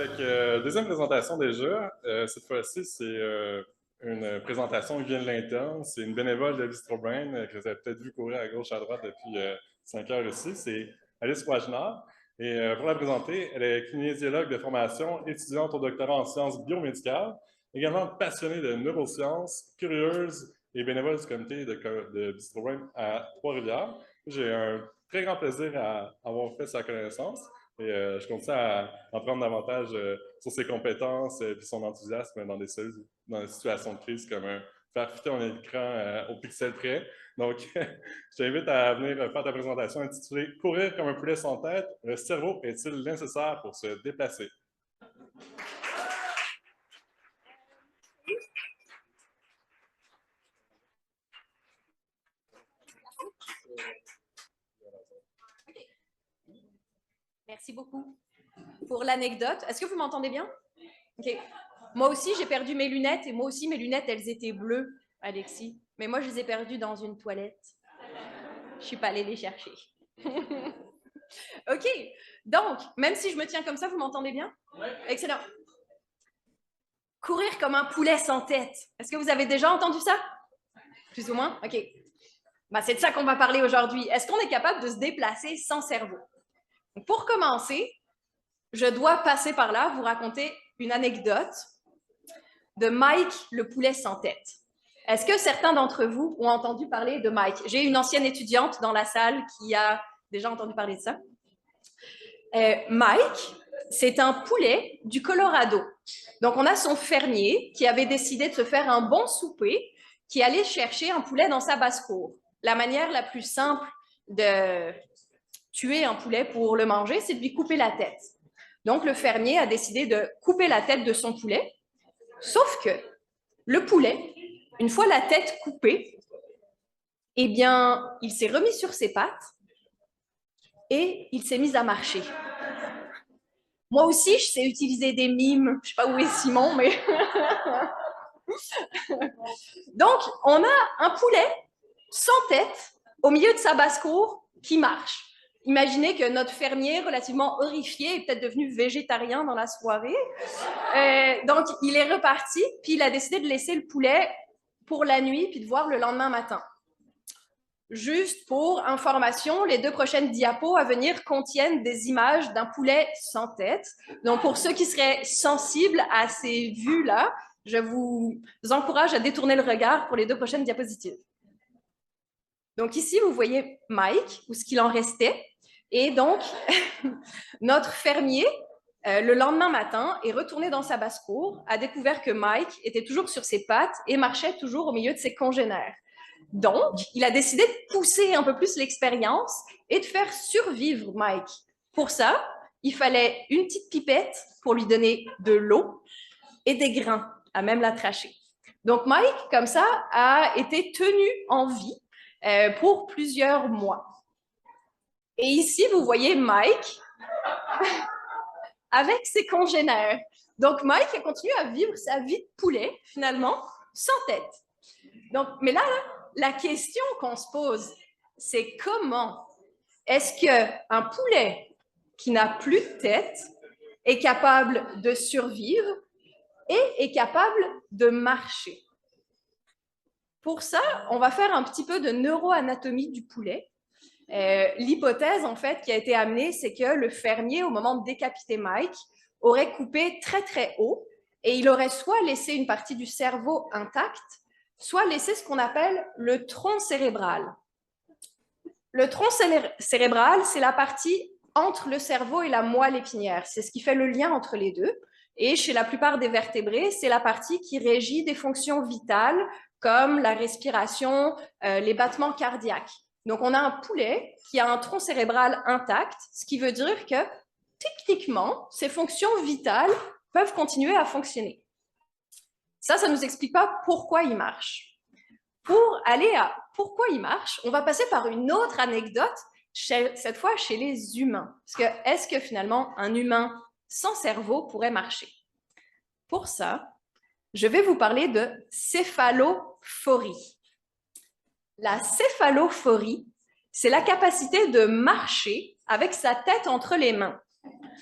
avec deuxième présentation déjà. Cette fois-ci, c'est une présentation qui vient de l'interne. C'est une bénévole de BistroBrain que vous avez peut-être vu courir à gauche, à droite depuis 5 heures ici. C'est Alice Wagner. Et pour la présenter, elle est kinésiologue de formation, étudiante au doctorat en sciences biomédicales, également passionnée de neurosciences, curieuse et bénévole du comité de BistroBrain à Trois-Rivières. J'ai un très grand plaisir à avoir fait sa connaissance. Et je continue à en prendre davantage sur ses compétences et son enthousiasme dans des situations de crise comme faire fitter un écran au pixel près. Donc, je t'invite à venir faire ta présentation intitulée « Courir comme un poulet sans tête, le cerveau est-il nécessaire pour se déplacer? » Merci beaucoup pour l'anecdote. Est-ce que vous m'entendez bien? Ok. Moi aussi, j'ai perdu mes lunettes et moi aussi, mes lunettes, elles étaient bleues, Alexis. Mais moi, je les ai perdues dans une toilette. Je ne suis pas allée les chercher. Ok. Donc, même si je me tiens comme ça, vous m'entendez bien? Ouais. Excellent. Courir comme un poulet sans tête. Est-ce que vous avez déjà entendu ça? Plus ou moins? Ok. Bah, c'est de ça qu'on va parler aujourd'hui. Est-ce qu'on est capable de se déplacer sans cerveau? Donc, pour commencer, je dois passer par là, vous raconter une anecdote de Mike, le poulet sans tête. Est-ce que certains d'entre vous ont entendu parler de Mike? J'ai une ancienne étudiante dans la salle qui a déjà entendu parler de ça. Mike, c'est un poulet du Colorado. Donc, on a son fermier qui avait décidé de se faire un bon souper, qui allait chercher un poulet dans sa basse-cour. La manière la plus simple de tuer un poulet pour le manger, c'est de lui couper la tête. Donc, le fermier a décidé de couper la tête de son poulet, sauf que le poulet, une fois la tête coupée, eh bien, il s'est remis sur ses pattes et il s'est mis à marcher. Moi aussi, je sais utiliser des mimes. Je ne sais pas où est Simon, mais... Donc, on a un poulet sans tête au milieu de sa basse-cour qui marche. Imaginez que notre fermier, relativement horrifié, est peut-être devenu végétarien dans la soirée. Donc, il est reparti, puis il a décidé de laisser le poulet pour la nuit, puis de voir le lendemain matin. Juste pour information, les 2 prochaines diapos à venir contiennent des images d'un poulet sans tête. Donc, pour ceux qui seraient sensibles à ces vues-là, je vous encourage à détourner le regard pour les 2 prochaines diapositives. Donc, ici, vous voyez Mike, ou ce qu'il en restait. Et donc, notre fermier, le lendemain matin, est retourné dans sa basse-cour, a découvert que Mike était toujours sur ses pattes et marchait toujours au milieu de ses congénères. Donc, il a décidé de pousser un peu plus l'expérience et de faire survivre Mike. Pour ça, il fallait une petite pipette pour lui donner de l'eau et des grains à même la tracher. Donc, Mike, comme ça, a été tenu en vie pour plusieurs mois. Et ici, vous voyez Mike avec ses congénères. Donc, Mike a continué à vivre sa vie de poulet, finalement, sans tête. Donc, mais là, la question qu'on se pose, c'est comment est-ce qu'un poulet qui n'a plus de tête est capable de survivre et est capable de marcher? Pour ça, on va faire un petit peu de neuroanatomie du poulet. L'hypothèse, en fait, qui a été amenée, c'est que le fermier, au moment de décapiter Mike, aurait coupé très, très haut et il aurait soit laissé une partie du cerveau intacte, soit laisser ce qu'on appelle le tronc cérébral. Le tronc cérébral, c'est la partie entre le cerveau et la moelle épinière. C'est ce qui fait le lien entre les deux. Et chez la plupart des vertébrés, c'est la partie qui régit des fonctions vitales comme la respiration, les battements cardiaques. Donc, on a un poulet qui a un tronc cérébral intact, ce qui veut dire que techniquement, ces fonctions vitales peuvent continuer à fonctionner. Ça ne nous explique pas pourquoi il marche. Pour aller à pourquoi il marche, on va passer par une autre anecdote, cette fois chez les humains. Parce que est-ce que finalement un humain sans cerveau pourrait marcher? Pour ça, je vais vous parler de céphalophorie. La céphalophorie, c'est la capacité de marcher avec sa tête entre les mains.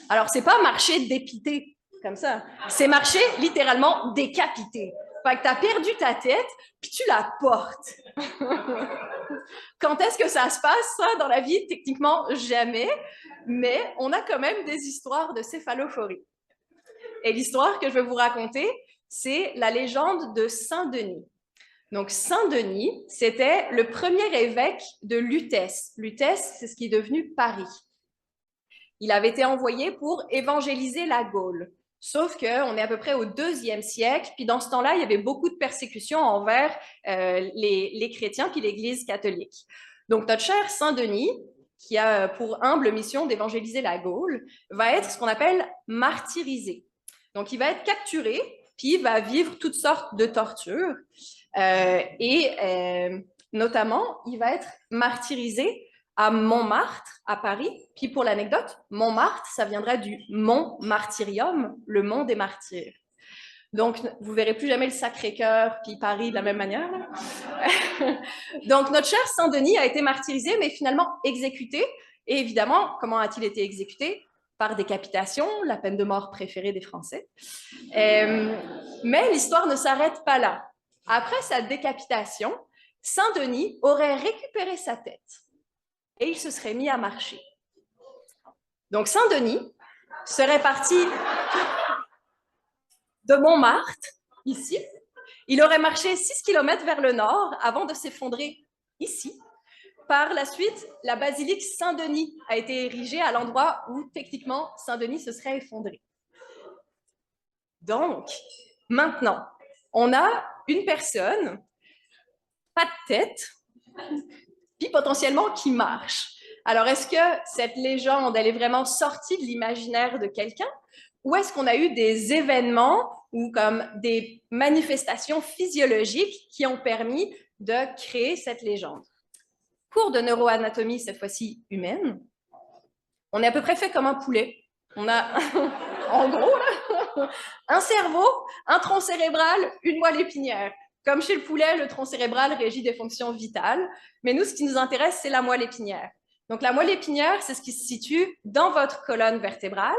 Alors, ce n'est pas marcher dépité, comme ça. C'est marcher littéralement décapité. Fait que tu as perdu ta tête, puis tu la portes. Quand est-ce que ça se passe, ça, dans la vie? Techniquement, jamais. Mais on a quand même des histoires de céphalophorie. Et l'histoire que je vais vous raconter, c'est la légende de Saint-Denis. Donc, Saint-Denis, c'était le premier évêque de Lutèce. Lutèce, c'est ce qui est devenu Paris. Il avait été envoyé pour évangéliser la Gaule. Sauf qu'on est à peu près au IIe siècle, puis dans ce temps-là, il y avait beaucoup de persécutions envers les chrétiens puis l'Église catholique. Donc, notre cher Saint-Denis, qui a pour humble mission d'évangéliser la Gaule, va être ce qu'on appelle martyrisé. Donc, il va être capturé, puis il va vivre toutes sortes de tortures. Notamment, il va être martyrisé à Montmartre, à Paris. Puis pour l'anecdote, Montmartre, ça viendrait du Mont Martyrium, le mont des martyrs. Donc, vous verrez plus jamais le Sacré-Cœur puis Paris de la même manière. Donc, notre cher Saint-Denis a été martyrisé, mais finalement exécuté. Et évidemment, comment a-t-il été exécuté? Par décapitation, la peine de mort préférée des Français. Mais l'histoire ne s'arrête pas là. Après sa décapitation, Saint-Denis aurait récupéré sa tête et il se serait mis à marcher. Donc Saint-Denis serait parti de Montmartre, ici. Il aurait marché 6 km vers le nord avant de s'effondrer ici. Par la suite, la basilique Saint-Denis a été érigée à l'endroit où, techniquement, Saint-Denis se serait effondré. Donc, maintenant, on a une personne, pas de tête, puis potentiellement qui marche. Alors, est-ce que cette légende, elle est vraiment sortie de l'imaginaire de quelqu'un? Ou est-ce qu'on a eu des événements ou comme des manifestations physiologiques qui ont permis de créer cette légende? Cours de neuroanatomie, cette fois-ci humaine. On est à peu près fait comme un poulet. On a, en gros, là, un cerveau, un tronc cérébral, une moelle épinière. Comme chez le poulet, le tronc cérébral régit des fonctions vitales. Mais nous, ce qui nous intéresse, c'est la moelle épinière. Donc, la moelle épinière, c'est ce qui se situe dans votre colonne vertébrale.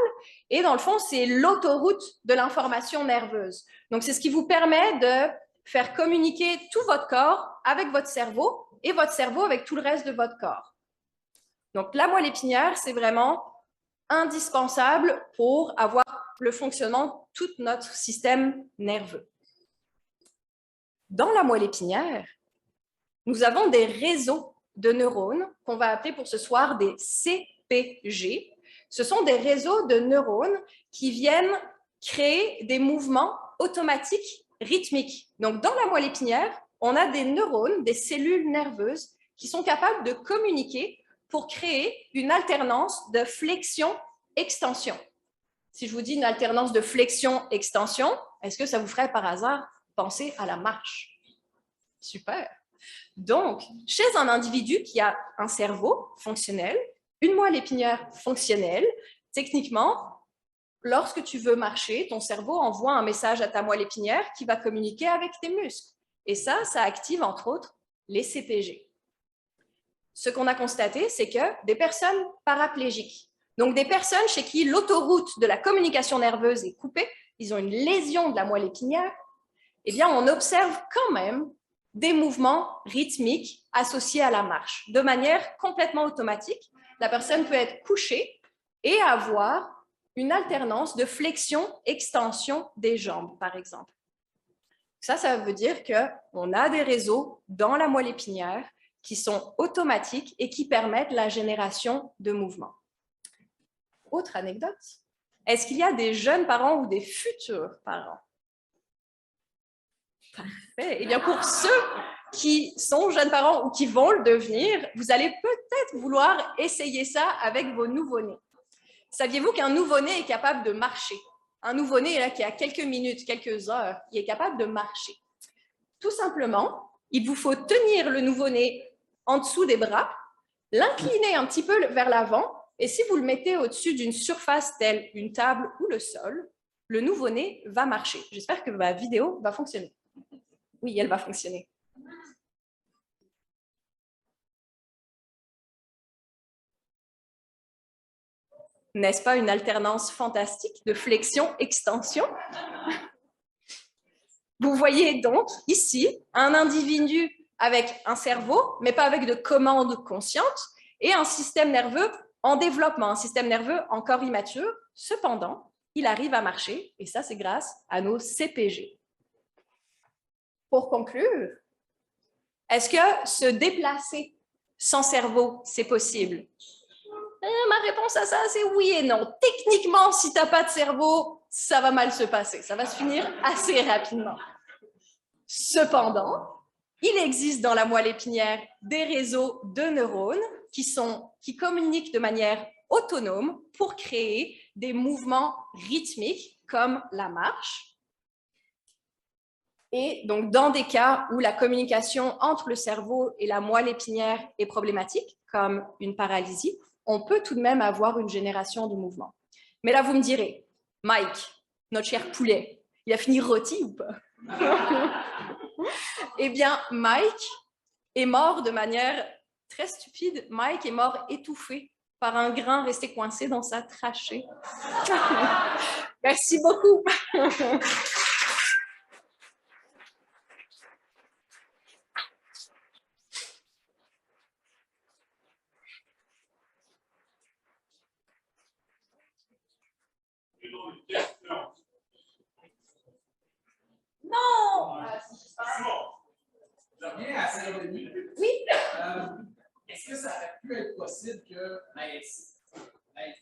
Et dans le fond, c'est l'autoroute de l'information nerveuse. Donc, c'est ce qui vous permet de faire communiquer tout votre corps avec votre cerveau et votre cerveau avec tout le reste de votre corps. Donc, la moelle épinière, c'est vraiment indispensable pour avoir le fonctionnement de tout notre système nerveux. Dans la moelle épinière, nous avons des réseaux de neurones qu'on va appeler pour ce soir des CPG. Ce sont des réseaux de neurones qui viennent créer des mouvements automatiques rythmiques. Donc, dans la moelle épinière, on a des neurones, des cellules nerveuses qui sont capables de communiquer pour créer une alternance de flexion-extension. Si je vous dis une alternance de flexion-extension, est-ce que ça vous ferait par hasard penser à la marche? Super. Donc, chez un individu qui a un cerveau fonctionnel, une moelle épinière fonctionnelle, techniquement, lorsque tu veux marcher, ton cerveau envoie un message à ta moelle épinière qui va communiquer avec tes muscles. Et ça active entre autres les CPG. Ce qu'on a constaté, c'est que des personnes paraplégiques, donc des personnes chez qui l'autoroute de la communication nerveuse est coupée, ils ont une lésion de la moelle épinière, eh bien, on observe quand même des mouvements rythmiques associés à la marche, de manière complètement automatique. La personne peut être couchée et avoir une alternance de flexion-extension des jambes, par exemple. Ça veut dire qu'on a des réseaux dans la moelle épinière qui sont automatiques et qui permettent la génération de mouvements. Autre anecdote, est-ce qu'il y a des jeunes parents ou des futurs parents? Parfait. Eh bien, pour ceux qui sont jeunes parents ou qui vont le devenir, vous allez peut-être vouloir essayer ça avec vos nouveau-nés. Saviez-vous qu'un nouveau-né est capable de marcher? Un nouveau-né là, qui a quelques minutes, quelques heures, il est capable de marcher. Tout simplement, il vous faut tenir le nouveau-né en dessous des bras, l'incliner un petit peu vers l'avant, et si vous le mettez au-dessus d'une surface telle une table ou le sol, le nouveau-né va marcher. J'espère que ma vidéo va fonctionner. Oui, elle va fonctionner. N'est-ce pas une alternance fantastique de flexion-extension? Vous voyez donc ici un individu avec un cerveau, mais pas avec de commandes conscientes, et un système nerveux en développement, un système nerveux encore immature. Cependant, il arrive à marcher, et ça, c'est grâce à nos CPG. Pour conclure, est-ce que se déplacer sans cerveau, c'est possible? Ma réponse à ça, c'est oui et non. Techniquement, si tu n'as pas de cerveau, ça va mal se passer. Ça va se finir assez rapidement. Cependant, il existe dans la moelle épinière des réseaux de neurones qui communiquent de manière autonome pour créer des mouvements rythmiques comme la marche. Et donc, dans des cas où la communication entre le cerveau et la moelle épinière est problématique, comme une paralysie, on peut tout de même avoir une génération de mouvements. Mais là, vous me direz, Mike, notre cher poulet, il a fini rôti ou pas? Eh bien, Mike est mort de manière très stupide. Mike est mort étouffé par un grain resté coincé dans sa trachée. Merci beaucoup. Non! Je reviens à Saint-Denis. Oui. Est-ce que ça aurait pu être possible que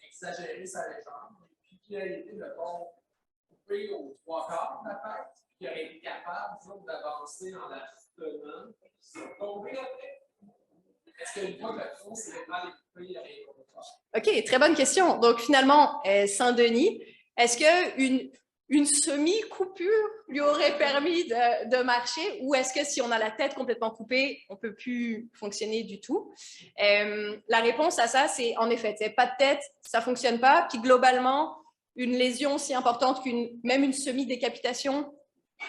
exagérer sa légende, puis qu'il ait été, mettons, coupé aux 3/4 de la tête, puis qu'il aurait été capable, disons, d'avancer en la soutenant, tomber après? Est-ce qu'une fois que le tronc s'est mal écoupé, il aurait été OK, très bonne question. Donc, finalement, Saint-Denis, est-ce qu'une semi-coupure lui aurait permis de marcher, ou est-ce que si on a la tête complètement coupée, on ne peut plus fonctionner du tout? La réponse à ça, c'est en effet, pas de tête, ça ne fonctionne pas. Puis globalement, une lésion si importante même une semi-décapitation,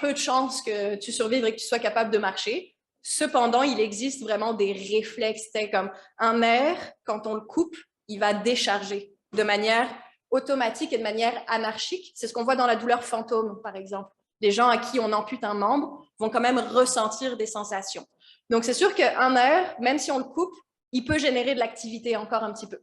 peu de chances que tu survives et que tu sois capable de marcher. Cependant, il existe vraiment des réflexes, comme un nerf, quand on le coupe, il va décharger de manière automatique et de manière anarchique. C'est ce qu'on voit dans la douleur fantôme, par exemple. Les gens à qui on ampute un membre vont quand même ressentir des sensations. Donc, c'est sûr qu'un nerf, même si on le coupe, il peut générer de l'activité encore un petit peu.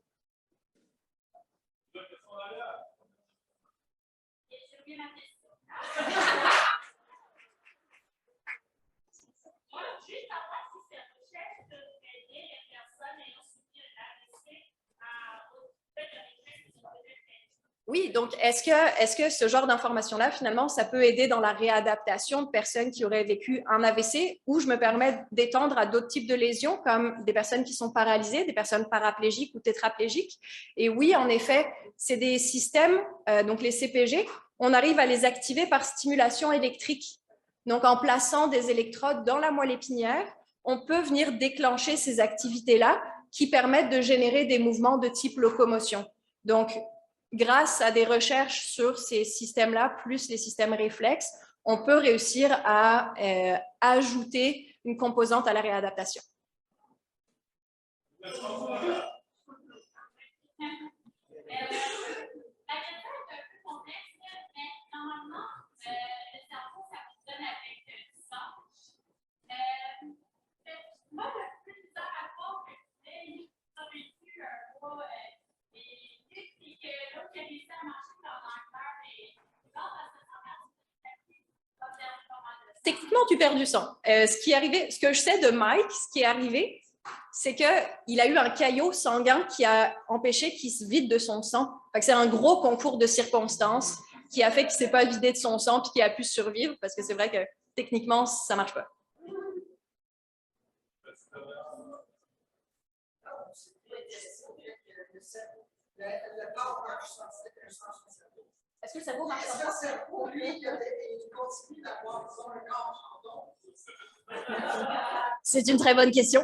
Oui, donc est-ce que ce genre d'information-là, finalement, ça peut aider dans la réadaptation de personnes qui auraient vécu un AVC, ou je me permets d'étendre à d'autres types de lésions, comme des personnes qui sont paralysées, des personnes paraplégiques ou tétraplégiques? Et oui, en effet, c'est des systèmes, donc les CPG, on arrive à les activer par stimulation électrique. Donc, en plaçant des électrodes dans la moelle épinière, on peut venir déclencher ces activités-là qui permettent de générer des mouvements de type locomotion. Donc, grâce à des recherches sur ces systèmes-là, plus les systèmes réflexes, on peut réussir à ajouter une composante à la réadaptation. Techniquement, tu perds du sang. Ce que je sais de Mike, ce qui est arrivé, c'est qu'il a eu un caillot sanguin qui a empêché qu'il se vide de son sang. C'est un gros concours de circonstances qui a fait qu'il ne s'est pas vidé de son sang et qu'il a pu survivre, parce que c'est vrai que techniquement, ça ne marche pas. Est-ce que le cerveau marche? Est-ce que le cerveau, lui, il continue d'avoir un corps? C'est une très bonne question.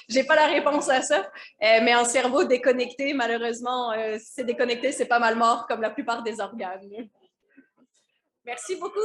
Je n'ai pas la réponse à ça. Mais un cerveau déconnecté, malheureusement, si c'est déconnecté, c'est pas mal mort, comme la plupart des organes. Merci beaucoup.